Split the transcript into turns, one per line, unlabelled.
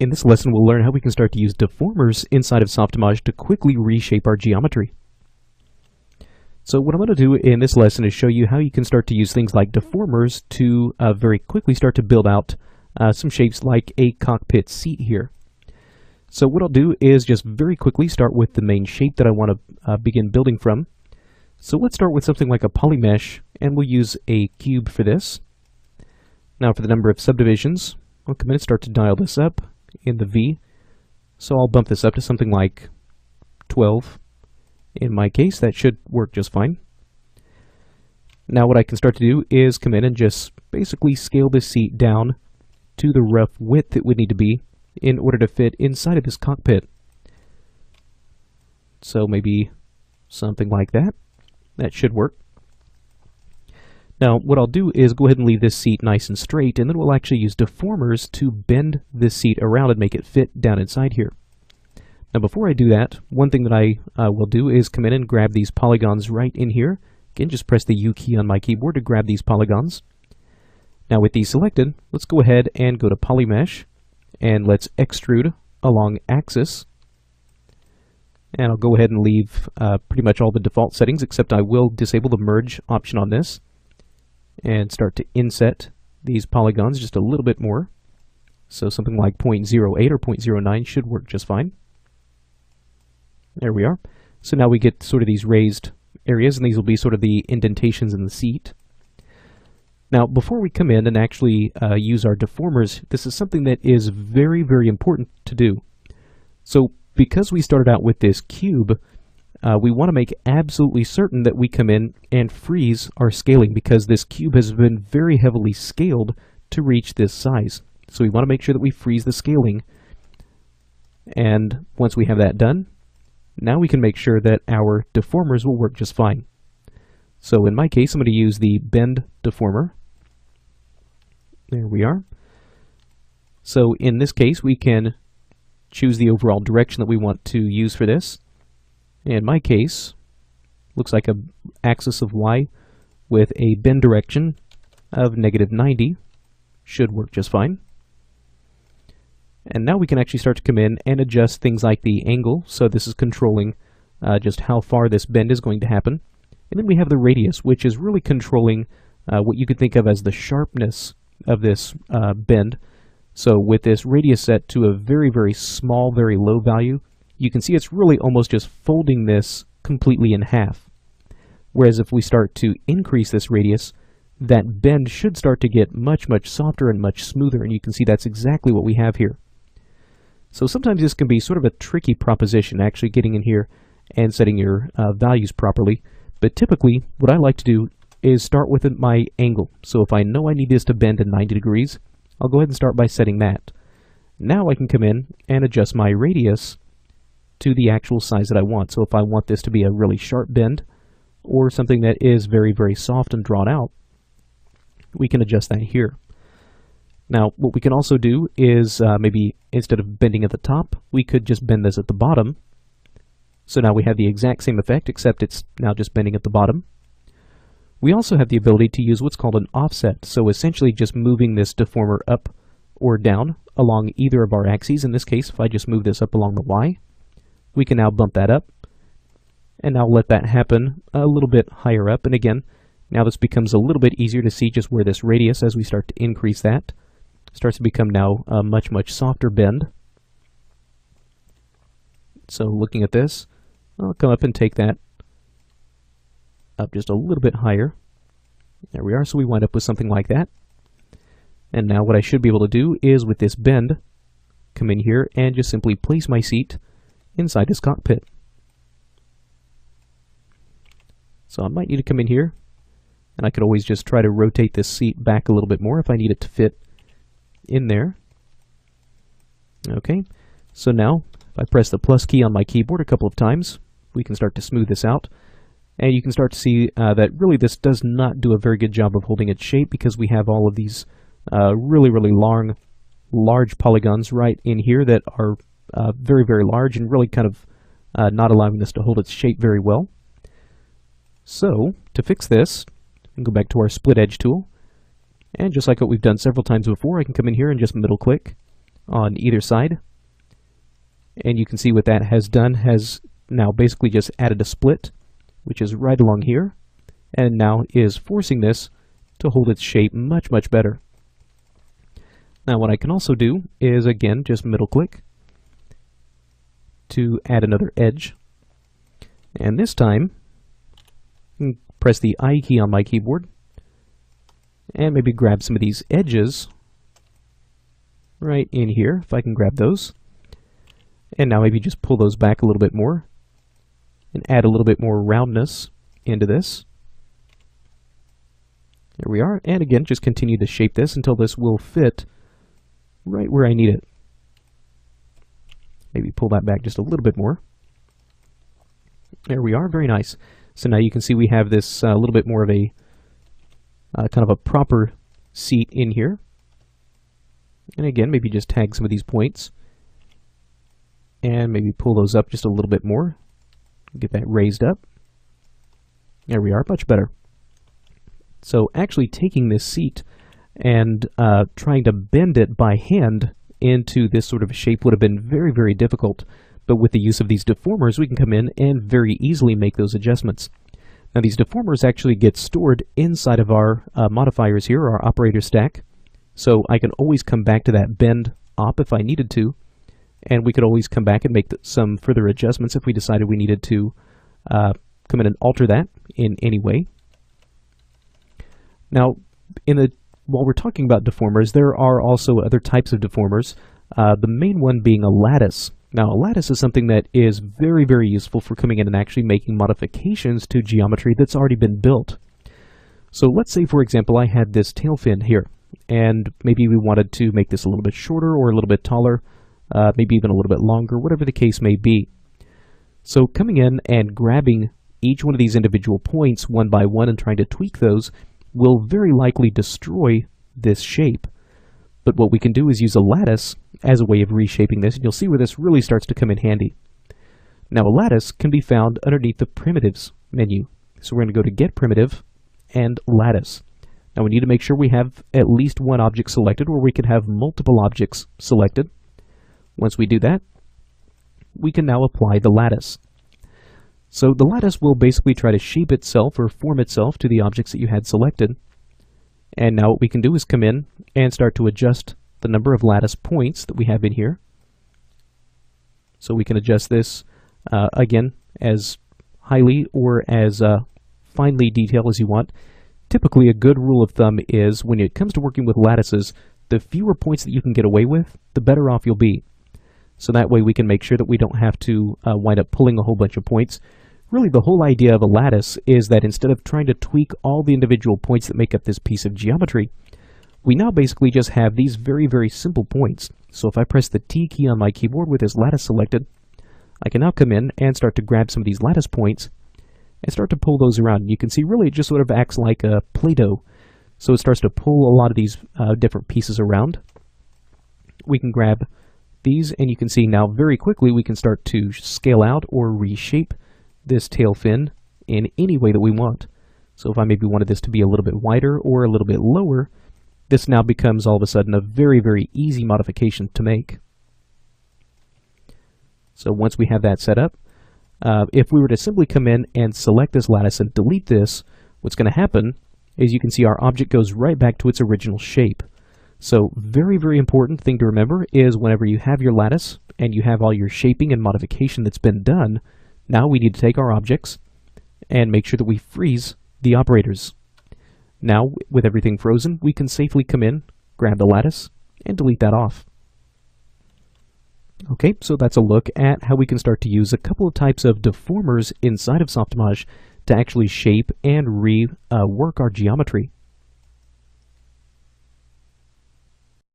In this lesson, we'll learn how we can start to use deformers inside of Softimage to quickly reshape our geometry. So what I'm going to do in this lesson is show you how you can start to use things like deformers to very quickly start to build out some shapes like a cockpit seat here. So what I'll do is just very quickly start with the main shape that I want to begin building from. So let's start with something like a polymesh, and we'll use a cube for this. Now for the number of subdivisions, I'll come in and start to dial this up in the V. So I'll bump this up to something like 12. In my case, that should work just fine. Now what I can start to do is come in and just basically scale this seat down to the rough width it would need to be in order to fit inside of this cockpit. So maybe something like that. That should work. Now what I'll do is go ahead and leave this seat nice and straight, and then we'll actually use deformers to bend this seat around and make it fit down inside here. Now before I do that, one thing that I will do is come in and grab these polygons right in here. Again, just press the U key on my keyboard to grab these polygons. Now with these selected, let's go ahead and go to Polymesh, and let's extrude along axis. And I'll go ahead and leave pretty much all the default settings, except I will disable the merge option on this and start to inset these polygons just a little bit more. So something like 0.08 or 0.09 should work just fine. There we are. So now we get sort of these raised areas, and these will be sort of the indentations in the seat. Now before we come in and actually use our deformers, this is something that is very, very important to do. So because we started out with this cube, we want to make absolutely certain that we come in and freeze our scaling, because this cube has been very heavily scaled to reach this size. So we want to make sure that we freeze the scaling. And once we have that done, now we can make sure that our deformers will work just fine. So in my case, I'm going to use the bend deformer. There we are. So in this case, we can choose the overall direction that we want to use for this. In my case, looks like an axis of Y with a bend direction of -90 should work just fine. And now we can actually start to come in and adjust things like the angle. So this is controlling just how far this bend is going to happen. And then we have the radius, which is really controlling what you could think of as the sharpness of this bend. So with this radius set to a very, very small, very low value, you can see it's really almost just folding this completely in half. Whereas if we start to increase this radius, that bend should start to get much, much softer and much smoother, and you can see that's exactly what we have here. So sometimes this can be sort of a tricky proposition, actually getting in here and setting your values properly. But typically, what I like to do is start with my angle. So if I know I need this to bend at 90 degrees, I'll go ahead and start by setting that. Now I can come in and adjust my radius to the actual size that I want. So if I want this to be a really sharp bend or something that is very, very soft and drawn out, we can adjust that here. Now what we can also do is maybe instead of bending at the top, we could just bend this at the bottom. So now we have the exact same effect, except it's now just bending at the bottom. We also have the ability to use what's called an offset, so essentially just moving this deformer up or down along either of our axes. In this case, if I just move this up along the Y, we can now bump that up, and now let that happen a little bit higher up. And again, now this becomes a little bit easier to see just where this radius, as we start to increase that, starts to become now a much, much softer bend. So looking at this, I'll come up and take that up just a little bit higher. There we are, so we wind up with something like that. And now what I should be able to do is, with this bend, come in here and just simply place my seat inside this cockpit. So I might need to come in here, and I could always just try to rotate this seat back a little bit more if I need it to fit in there. Okay, so now if I press the plus key on my keyboard a couple of times, we can start to smooth this out. And you can start to see that really this does not do a very good job of holding its shape, because we have all of these really, really large polygons right in here that are very, very large and really kind of not allowing this to hold its shape very well. So to fix this, we can go back to our split edge tool, and just like what we've done several times before, I can come in here and just middle click on either side. And you can see what that has done has now basically just added a split, which is right along here, and now is forcing this to hold its shape much, much better. Now what I can also do is, again, just middle click to add another edge. And this time, press the I key on my keyboard and maybe grab some of these edges right in here, if I can grab those. And now maybe just pull those back a little bit more and add a little bit more roundness into this. There we are. And again, just continue to shape this until this will fit right where I need it. Maybe pull that back just a little bit more. There we are. Very nice. So now you can see we have this a little bit more of a kind of a proper seat in here. And again, maybe just tag some of these points and maybe pull those up just a little bit more. Get that raised up. There we are. Much better. So actually taking this seat and trying to bend it by hand into this sort of shape would have been very, very difficult. But with the use of these deformers, we can come in and very easily make those adjustments. Now these deformers actually get stored inside of our modifiers here, our operator stack. So I can always come back to that bend op if I needed to. And we could always come back and make some further adjustments if we decided we needed to come in and alter that in any way. Now, while we're talking about deformers, there are also other types of deformers, the main one being a lattice. Now, a lattice is something that is very, very useful for coming in and actually making modifications to geometry that's already been built. So let's say, for example, I had this tail fin here, and maybe we wanted to make this a little bit shorter or a little bit taller, maybe even a little bit longer, whatever the case may be. So coming in and grabbing each one of these individual points one by one and trying to tweak those will very likely destroy this shape. But what we can do is use a lattice as a way of reshaping this, and you'll see where this really starts to come in handy. Now a lattice can be found underneath the Primitives menu. So we're going to go to Get Primitive and Lattice. Now we need to make sure we have at least one object selected, or we could have multiple objects selected. Once we do that, we can now apply the lattice. So the lattice will basically try to shape itself or form itself to the objects that you had selected. And now what we can do is come in and start to adjust the number of lattice points that we have in here. So we can adjust this again as highly or as finely detailed as you want. Typically a good rule of thumb is when it comes to working with lattices, the fewer points that you can get away with, the better off you'll be. So that way we can make sure that we don't have to wind up pulling a whole bunch of points. Really, the whole idea of a lattice is that instead of trying to tweak all the individual points that make up this piece of geometry, we now basically just have these very, very simple points. So if I press the T key on my keyboard with this lattice selected, I can now come in and start to grab some of these lattice points and start to pull those around. And you can see really it just sort of acts like a Play-Doh. So it starts to pull a lot of these different pieces around. We can grab these, and you can see now very quickly we can start to scale out or reshape this tail fin in any way that we want. So if I maybe wanted this to be a little bit wider or a little bit lower, this now becomes all of a sudden a very, very easy modification to make. So once we have that set up, if we were to simply come in and select this lattice and delete this, what's going to happen is you can see our object goes right back to its original shape. So very, very important thing to remember is whenever you have your lattice and you have all your shaping and modification that's been done, now we need to take our objects and make sure that we freeze the operators. Now, with everything frozen, we can safely come in, grab the lattice, and delete that off. Okay, so that's a look at how we can start to use a couple of types of deformers inside of Softimage to actually shape and rework our geometry.